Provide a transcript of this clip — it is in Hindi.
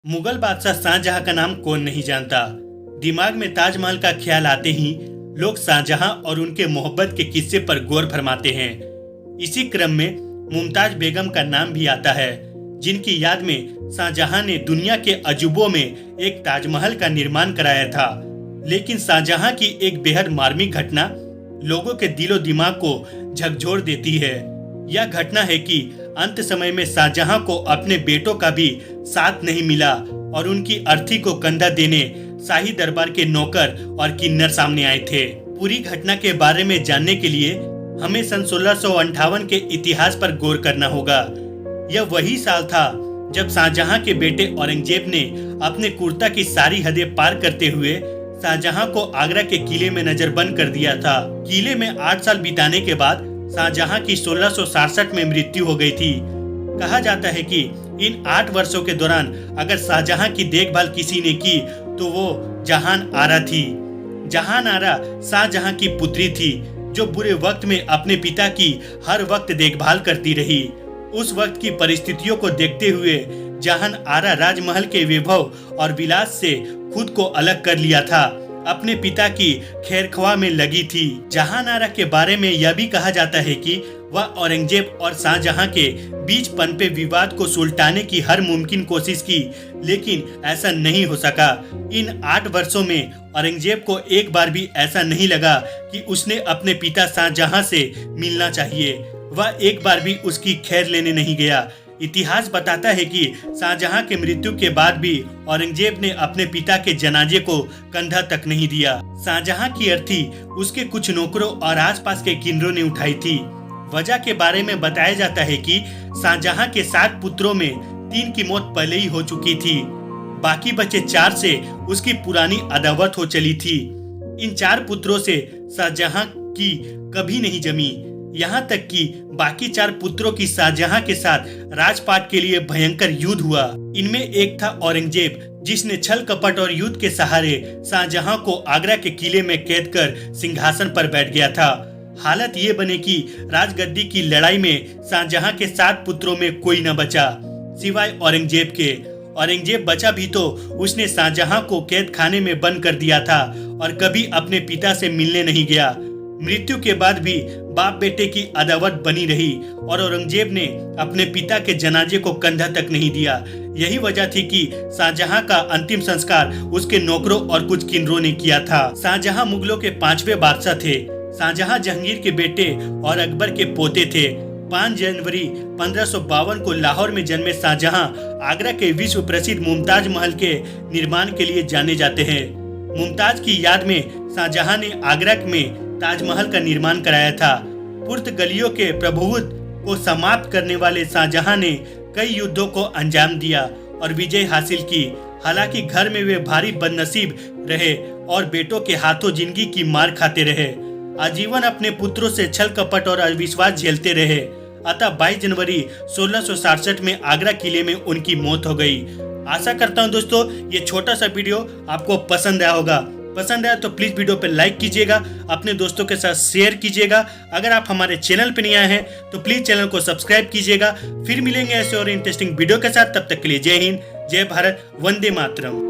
मुगल बादशाह शाहजहां का नाम कौन नहीं जानता। दिमाग में ताजमहल का ख्याल आते ही लोग शाहजहां और उनके मोहब्बत के किस्से पर गौर फरमाते हैं। इसी क्रम में मुमताज बेगम का नाम भी आता है, जिनकी याद में शाहजहां ने दुनिया के अजूबों में एक ताजमहल का निर्माण कराया था। लेकिन शाहजहां की एक बेहद मार्मिक घटना लोगों के दिलो दिमाग को झकझोर देती है। यह घटना है कि अंत समय में शाहजहां को अपने बेटों का भी साथ नहीं मिला और उनकी अर्थी को कंधा देने शाही दरबार के नौकर और किन्नर सामने आए थे। पूरी घटना के बारे में जानने के लिए हमें सन 1658 के इतिहास पर गौर करना होगा। यह वही साल था जब शाहजहां के बेटे औरंगजेब ने अपने कुर्ता की सारी हदें पार करते हुए शाहजहां को आगरा के किले में नजरबंद कर दिया था। किले में 8 साल बिताने के बाद शाहजहां की 1667 में मृत्यु हो गई थी। कहा जाता है कि इन 8 वर्षों के दौरान अगर शाहजहां की देखभाल किसी ने की तो वो जहान आरा थी। जहान आरा शाहजहां की पुत्री थी, जो बुरे वक्त में अपने पिता की हर वक्त देखभाल करती रही। उस वक्त की परिस्थितियों को देखते हुए जहान आरा राजमहल के वैभव और विलास से खुद को अलग कर लिया था, अपने पिता की खैरख्वाह में लगी थी। जहान आरा के बारे में यह भी कहा जाता है कि वह औरंगजेब और शाहजहां के बीच पनपे विवाद को सुलटाने की हर मुमकिन कोशिश की, लेकिन ऐसा नहीं हो सका। इन 8 वर्षों में औरंगजेब को एक बार भी ऐसा नहीं लगा कि उसने अपने पिता शाहजहां से मिलना चाहिए। वह एक बार भी उसकी खैर लेने नहीं गया। इतिहास बताता है कि शाहजहां के मृत्यु के बाद भी औरंगजेब ने अपने पिता के जनाजे को कंधा तक नहीं दिया। शाहजहां की अर्थी उसके कुछ नौकरों और आसपास के किन्नरों ने उठाई थी। वजह के बारे में बताया जाता है कि शाहजहां के 7 पुत्रों में 3 की मौत पहले ही हो चुकी थी। बाकी बचे 4 से उसकी पुरानी अदावत हो चली थी। इन 4 पुत्रों से शाहजहां की कभी नहीं जमी। यहाँ तक कि बाकी 4 पुत्रों की शाहजहां के साथ राजपाट के लिए भयंकर युद्ध हुआ। इनमें एक था औरंगजेब, जिसने छल कपट और युद्ध के सहारे शाहजहां को आगरा के किले में कैद कर सिंहासन पर बैठ गया था। हालत ये बने कि राजगद्दी की लड़ाई में शाहजहां के 7 पुत्रों में कोई न बचा सिवाय औरंगजेब के। औरंगजेब बचा भी तो उसने शाहजहां को कैद खाने में बंद कर दिया था और कभी अपने पिता से मिलने नहीं गया। मृत्यु के बाद भी बाप बेटे की अदावत बनी रही और औरंगजेब ने अपने पिता के जनाजे को कंधा तक नहीं दिया। यही वजह थी कि शाहजहां का अंतिम संस्कार उसके नौकरों और कुछ किन्नरों ने किया था। शाहजहां मुगलों के 5वें बादशाह थे। शाहजहां जहांगीर के बेटे और अकबर के पोते थे। 5 जनवरी 1552 को लाहौर में जन्मे शाहजहां आगरा के विश्व प्रसिद्ध मुमताज महल के निर्माण के लिए जाने जाते हैं। मुमताज की याद में शाहजहां ने आगरा में ताजमहल का निर्माण कराया था। पुर्तगालियों के प्रभुत्व को समाप्त करने वाले शाहजहां ने कई युद्धों को अंजाम दिया और विजय हासिल की। हालांकि घर में वे भारी बदनसीब रहे और बेटों के हाथों जिंदगी की मार खाते रहे। आजीवन अपने पुत्रों से छल कपट और अविश्वास झेलते रहे। अतः 22 जनवरी 1667 में आगरा किले में उनकी मौत हो गई। आशा करता हूं दोस्तों ये छोटा सा वीडियो आपको पसंद आया होगा। पसंद आया तो प्लीज वीडियो पे लाइक कीजिएगा, अपने दोस्तों के साथ शेयर कीजिएगा। अगर आप हमारे चैनल पे नहीं आए हैं तो प्लीज चैनल को सब्सक्राइब कीजिएगा। फिर मिलेंगे ऐसे और इंटरेस्टिंग वीडियो के साथ। तब तक के लिए जय हिंद, जय भारत, वंदे मातरम।